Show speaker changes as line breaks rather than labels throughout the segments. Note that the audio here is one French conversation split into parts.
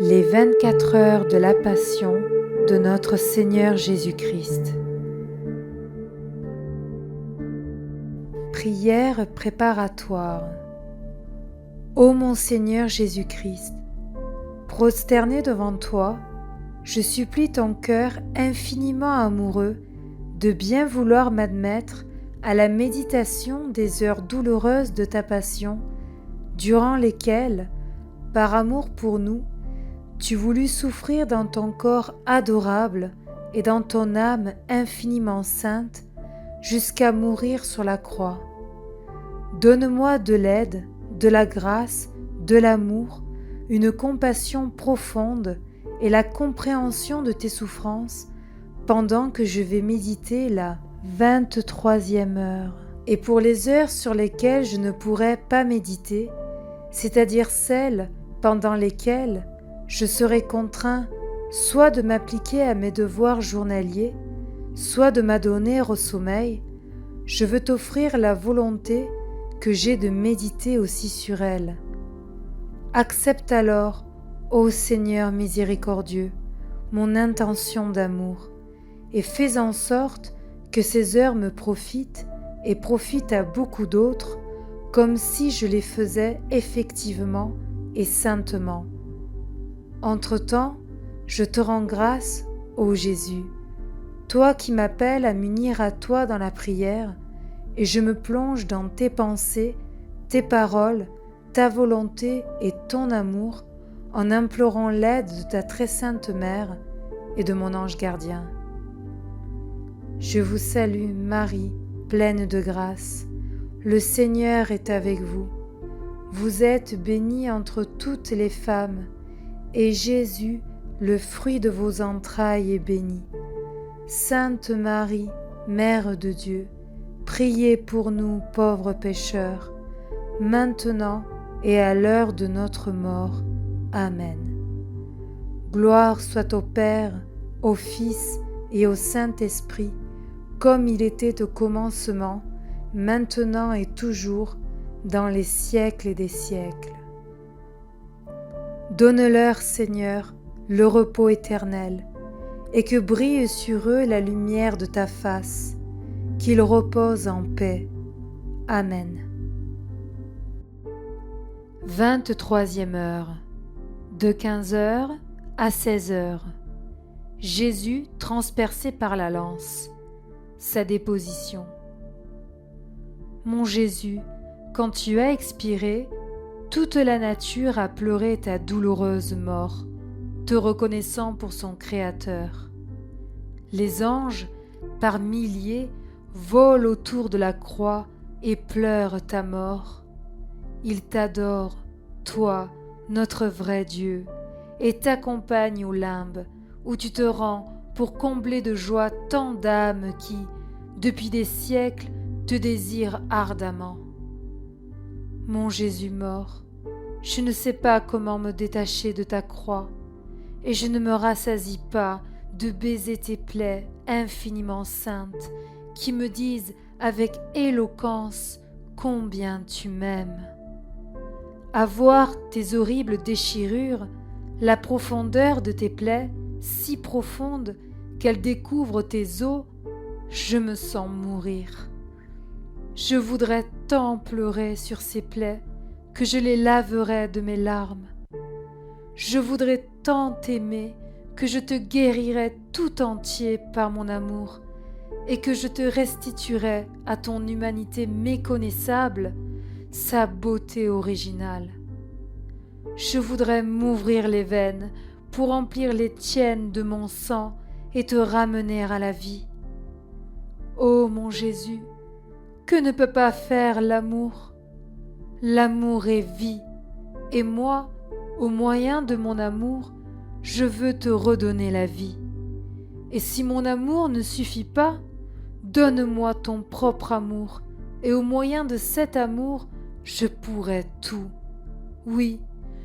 Les 24 heures de la Passion de notre Seigneur Jésus-Christ. Prière préparatoire. Ô mon Seigneur Jésus-Christ, prosterné devant toi, je supplie ton cœur infiniment amoureux de bien vouloir m'admettre à la méditation des heures douloureuses de ta passion, durant lesquelles, par amour pour nous, tu voulus souffrir dans ton corps adorable et dans ton âme infiniment sainte jusqu'à mourir sur la croix. Donne-moi de l'aide, de la grâce, de l'amour, une compassion profonde et la compréhension de tes souffrances pendant que je vais méditer la 23e heure. Et pour les heures sur lesquelles je ne pourrai pas méditer, c'est-à-dire celles pendant lesquelles je serai contraint soit de m'appliquer à mes devoirs journaliers, soit de m'adonner au sommeil, je veux t'offrir la volonté que j'ai de méditer aussi sur elles. Accepte alors, ô Seigneur miséricordieux, mon intention d'amour, et fais en sorte que ces heures me profitent et profitent à beaucoup d'autres, comme si je les faisais effectivement et saintement. Entre-temps, je te rends grâce, ô Jésus, toi qui m'appelles à m'unir à toi dans la prière, et je me plonge dans tes pensées, tes paroles, ta volonté et ton amour, en implorant l'aide de ta très sainte Mère et de mon ange gardien. Je vous salue, Marie, pleine de grâce. Le Seigneur est avec vous. Vous êtes bénie entre toutes les femmes, et Jésus, le fruit de vos entrailles, est béni. Sainte Marie, Mère de Dieu, priez pour nous pauvres pécheurs, maintenant et à l'heure de notre mort. Amen. Gloire soit au Père, au Fils et au Saint-Esprit, comme il était au commencement, maintenant et toujours, dans les siècles des siècles. Donne-leur, Seigneur, le repos éternel, et que brille sur eux la lumière de ta face, qu'ils reposent en paix. Amen. 23e heure, de 15h à 16h. Jésus transpercé par la lance. Sa déposition. Mon Jésus, quand tu as expiré, toute la nature a pleuré ta douloureuse mort, te reconnaissant pour son Créateur. Les anges, par milliers, volent autour de la croix et pleurent ta mort. Ils t'adorent, toi, notre vrai Dieu, et t'accompagnent au limbe, où tu te rends pour combler de joie tant d'âmes qui, depuis des siècles, te désirent ardemment. Mon Jésus mort, je ne sais pas comment me détacher de ta croix, et je ne me rassasie pas de baiser tes plaies infiniment saintes qui me disent avec éloquence combien tu m'aimes. À voir tes horribles déchirures, la profondeur de tes plaies, si profonde qu'elle découvre tes os, je me sens mourir. Je voudrais tant pleurer sur ces plaies que je les laverais de mes larmes. Je voudrais tant t'aimer que je te guérirais tout entier par mon amour et que je te restituerais à ton humanité méconnaissable sa beauté originale. Je voudrais m'ouvrir les veines pour remplir les tiennes de mon sang et te ramener à la vie. Ô mon Jésus, que ne peut pas faire l'amour? L'amour est vie, et moi, au moyen de mon amour, je veux te redonner la vie. Et si mon amour ne suffit pas, donne-moi ton propre amour, et au moyen de cet amour, je pourrai tout. Oui,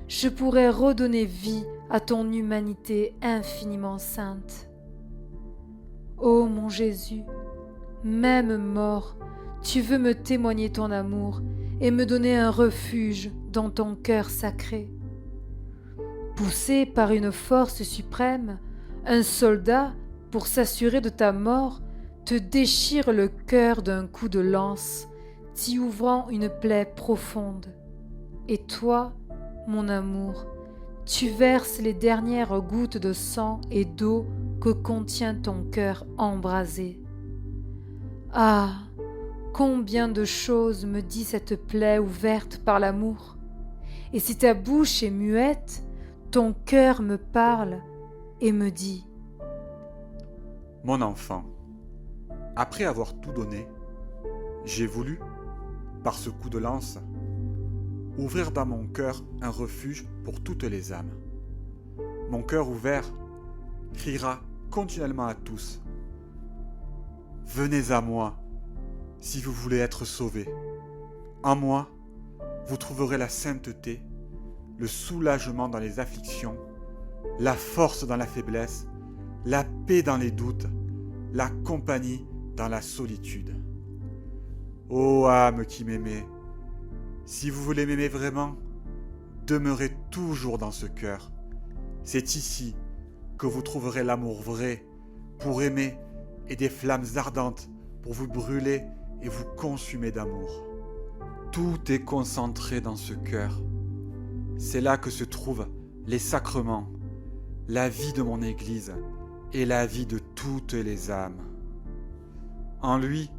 je pourrai redonner vie à ton humanité infiniment sainte. Ô mon Jésus, même mort, tu veux me témoigner ton amour et me donner un refuge dans ton cœur sacré. Poussé par une force suprême, un soldat, pour s'assurer de ta mort, te déchire le cœur d'un coup de lance, t'y ouvrant une plaie profonde. Et toi, mon amour, tu verses les dernières gouttes de sang et d'eau que contient ton cœur embrasé. Ah, combien de choses me dit cette plaie ouverte par l'amour! Et si ta bouche est muette, ton cœur me parle et me dit:
Mon enfant, après avoir tout donné, j'ai voulu, par ce coup de lance, ouvrir dans mon cœur un refuge pour toutes les âmes. Mon cœur ouvert criera continuellement à tous: venez à moi si vous voulez être sauvés. En moi, vous trouverez la sainteté, le soulagement dans les afflictions, la force dans la faiblesse, la paix dans les doutes, la compagnie dans la solitude. Ô âme qui m'aimez, si vous voulez m'aimer vraiment, demeurez toujours dans ce cœur. C'est ici que vous trouverez l'amour vrai pour aimer et des flammes ardentes pour vous brûler et vous consumer d'amour. Tout est concentré dans ce cœur. C'est là que se trouvent les sacrements, la vie de mon Église et la vie de toutes les âmes. En lui,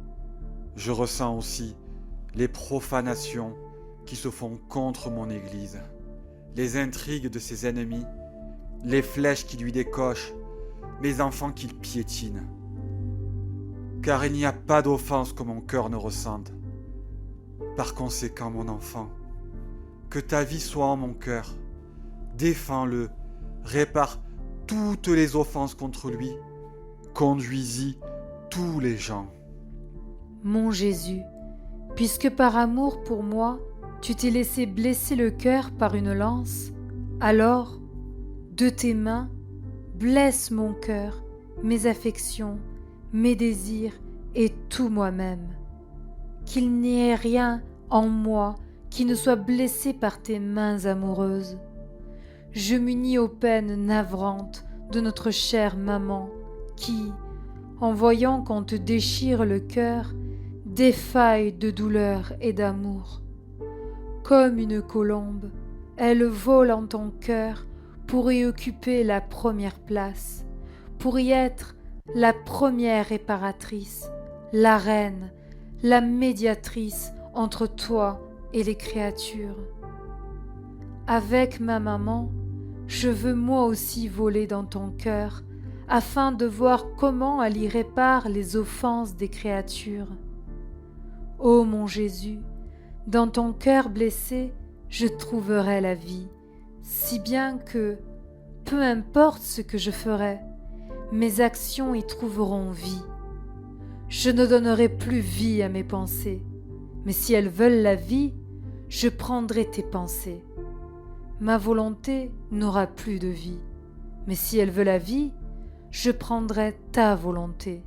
je ressens aussi les profanations qui se font contre mon Église, les intrigues de ses ennemis, les flèches qui lui décochent, mes enfants qu'il piétine. Car il n'y a pas d'offense que mon cœur ne ressente. Par conséquent, mon enfant, que ta vie soit en mon cœur. Défends-le, répare toutes les offenses contre lui, conduis-y tous les gens.
Mon Jésus, puisque par amour pour moi, tu t'es laissé blesser le cœur par une lance, alors, de tes mains, blesse mon cœur, mes affections, mes désirs et tout moi-même. Qu'il n'y ait rien en moi qui ne soit blessé par tes mains amoureuses. Je m'unis aux peines navrantes de notre chère maman qui, en voyant qu'on te déchire le cœur, défaille de douleur et d'amour. Comme une colombe, elle vole en ton cœur pour y occuper la première place, pour y être la première réparatrice, la reine, la médiatrice entre toi et les créatures. Avec ma maman, je veux moi aussi voler dans ton cœur, afin de voir comment elle y répare les offenses des créatures. Ô mon Jésus, dans ton cœur blessé, je trouverai la vie, si bien que, peu importe ce que je ferai, mes actions y trouveront vie. Je ne donnerai plus vie à mes pensées, mais si elles veulent la vie, je prendrai tes pensées. Ma volonté n'aura plus de vie, mais si elle veut la vie, je prendrai ta volonté.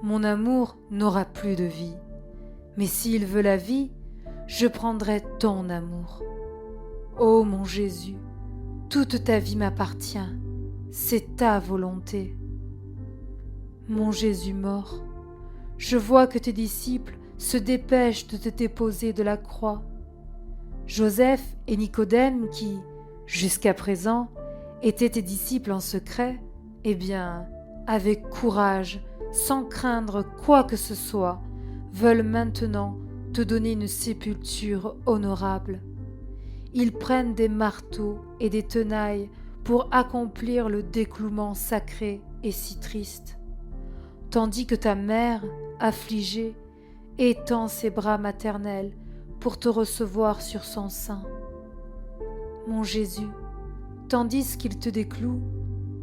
Mon amour n'aura plus de vie, mais s'il veut la vie, je prendrai ton amour. Ô mon Jésus, toute ta vie m'appartient, c'est ta volonté. Mon Jésus mort, je vois que tes disciples se dépêchent de te déposer de la croix. Joseph et Nicodème qui, jusqu'à présent, étaient tes disciples en secret, eh bien, avec courage, sans craindre quoi que ce soit, veulent maintenant te donner une sépulture honorable. Ils prennent des marteaux et des tenailles pour accomplir le déclouement sacré et si triste, tandis que ta mère, affligée, étend ses bras maternels pour te recevoir sur son sein. Mon Jésus, tandis qu'il te décloue,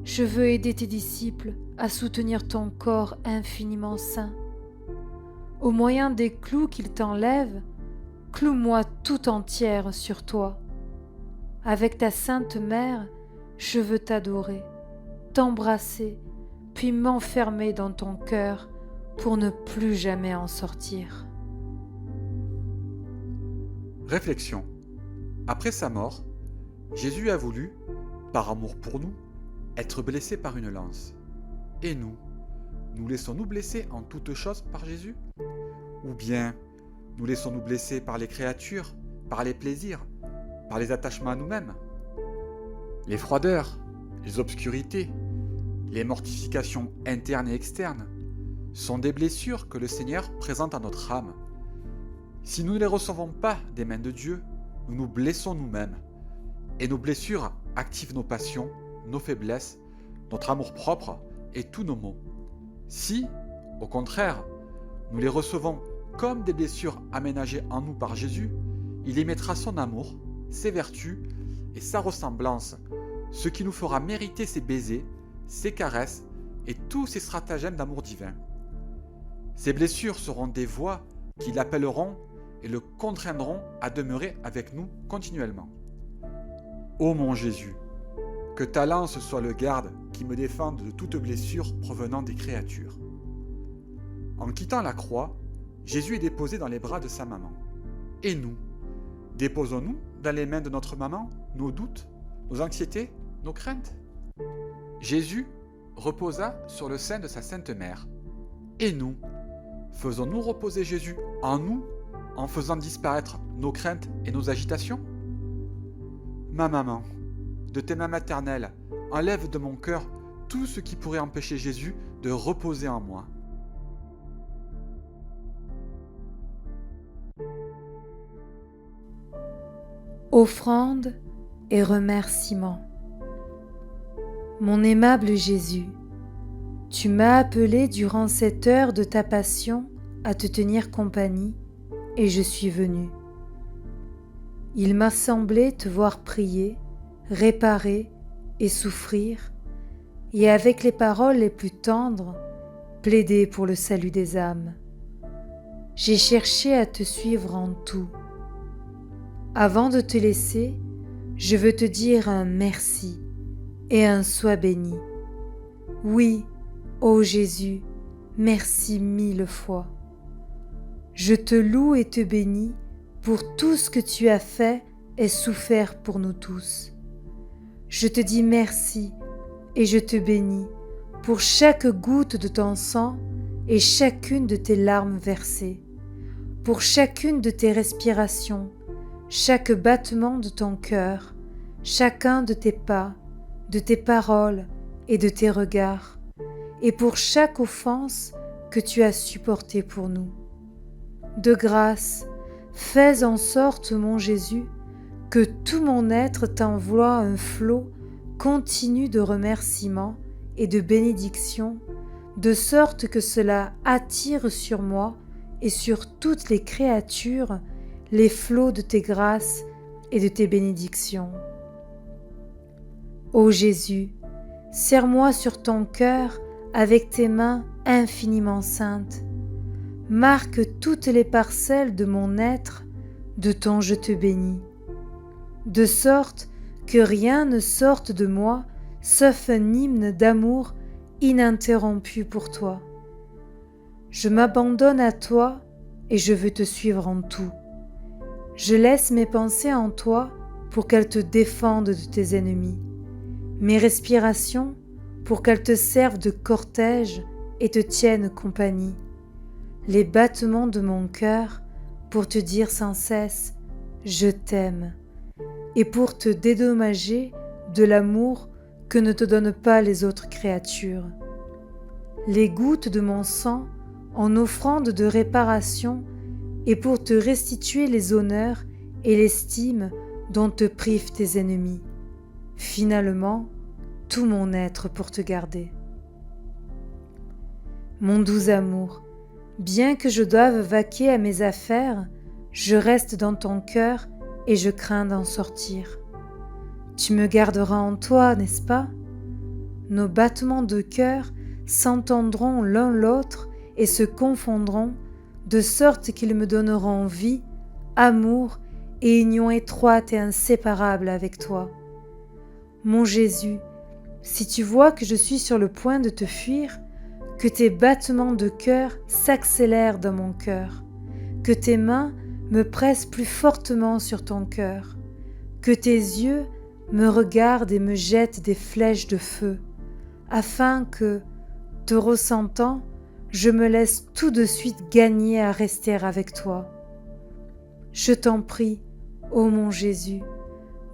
je veux aider tes disciples à soutenir ton corps infiniment saint. Au moyen des clous qu'ils t'enlèvent, cloue-moi tout entière sur toi. Avec ta sainte mère, je veux t'adorer, t'embrasser, puis m'enfermer dans ton cœur pour ne plus jamais en sortir.
Réflexion. Après sa mort, Jésus a voulu, par amour pour nous, être blessé par une lance. Et nous, nous laissons-nous blesser en toutes choses par Jésus? Ou bien nous laissons-nous blesser par les créatures, par les plaisirs, par les attachements à nous-mêmes? Les froideurs, les obscurités, les mortifications internes et externes sont des blessures que le Seigneur présente à notre âme. Si nous ne les recevons pas des mains de Dieu, nous nous blessons nous-mêmes. Et nos blessures activent nos passions, nos faiblesses, notre amour-propre et tous nos maux. Si, au contraire, nous les recevons comme des blessures aménagées en nous par Jésus, il y mettra son amour, ses vertus et sa ressemblance, ce qui nous fera mériter ses baisers, ses caresses et tous ses stratagèmes d'amour divin. Ces blessures seront des voix qui l'appelleront et le contraindront à demeurer avec nous continuellement. Ô mon Jésus, que ta lance soit le garde qui me défende de toute blessure provenant des créatures. En quittant la croix, Jésus est déposé dans les bras de sa maman. Et nous, déposons-nous dans les mains de notre maman nos doutes, nos anxiétés, nos craintes? Jésus reposa sur le sein de sa Sainte Mère. Et nous, faisons-nous reposer Jésus en nous en faisant disparaître nos craintes et nos agitations? Ma maman, de tes mains maternelles, enlève de mon cœur tout ce qui pourrait empêcher Jésus de reposer en moi.
Offrande et remerciement. Mon aimable Jésus, tu m'as appelé durant cette heure de ta passion à te tenir compagnie et je suis venu. Il m'a semblé te voir prier, réparer et souffrir, et avec les paroles les plus tendres, plaider pour le salut des âmes. J'ai cherché à te suivre en tout. Avant de te laisser, je veux te dire un merci et un sois béni. Oui, ô Jésus, merci 1000 fois. Je te loue et te bénis pour tout ce que tu as fait et souffert pour nous tous. Je te dis merci et je te bénis pour chaque goutte de ton sang et chacune de tes larmes versées, pour chacune de tes respirations, chaque battement de ton cœur, chacun de tes pas, de tes paroles et de tes regards, et pour chaque offense que tu as supportée pour nous. De grâce, fais en sorte, mon Jésus, que tout mon être t'envoie un flot continu de remerciements et de bénédictions, de sorte que cela attire sur moi et sur toutes les créatures les flots de tes grâces et de tes bénédictions. Ô Jésus, serre-moi sur ton cœur avec tes mains infiniment saintes. Marque toutes les parcelles de mon être de ton je te bénis, de sorte que rien ne sorte de moi sauf un hymne d'amour ininterrompu pour toi. Je m'abandonne à toi et je veux te suivre en tout. Je laisse mes pensées en toi pour qu'elles te défendent de tes ennemis, mes respirations pour qu'elles te servent de cortège et te tiennent compagnie, les battements de mon cœur pour te dire sans cesse « je t'aime » et pour te dédommager de l'amour que ne te donnent pas les autres créatures. Les gouttes de mon sang en offrande de réparation et pour te restituer les honneurs et l'estime dont te privent tes ennemis. Finalement, tout mon être pour te garder. Mon doux amour, bien que je doive vaquer à mes affaires, je reste dans ton cœur et je crains d'en sortir. Tu me garderas en toi, n'est-ce pas? Nos battements de cœur s'entendront l'un l'autre et se confondront, de sorte qu'ils me donneront vie, amour et union étroite et inséparable avec toi. Mon Jésus, si tu vois que je suis sur le point de te fuir, que tes battements de cœur s'accélèrent dans mon cœur, que tes mains me pressent plus fortement sur ton cœur, que tes yeux me regarde et me jette des flèches de feu, afin que, te ressentant, je me laisse tout de suite gagner à rester avec toi. Je t'en prie, ô mon Jésus,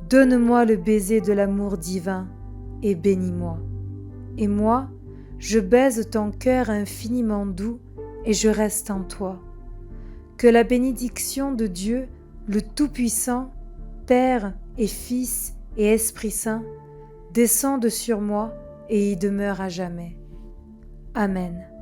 donne-moi le baiser de l'amour divin et bénis-moi. Et moi, je baise ton cœur infiniment doux et je reste en toi. Que la bénédiction de Dieu, le Tout-Puissant, Père et Fils et Esprit Saint, descende sur moi et y demeure à jamais. Amen.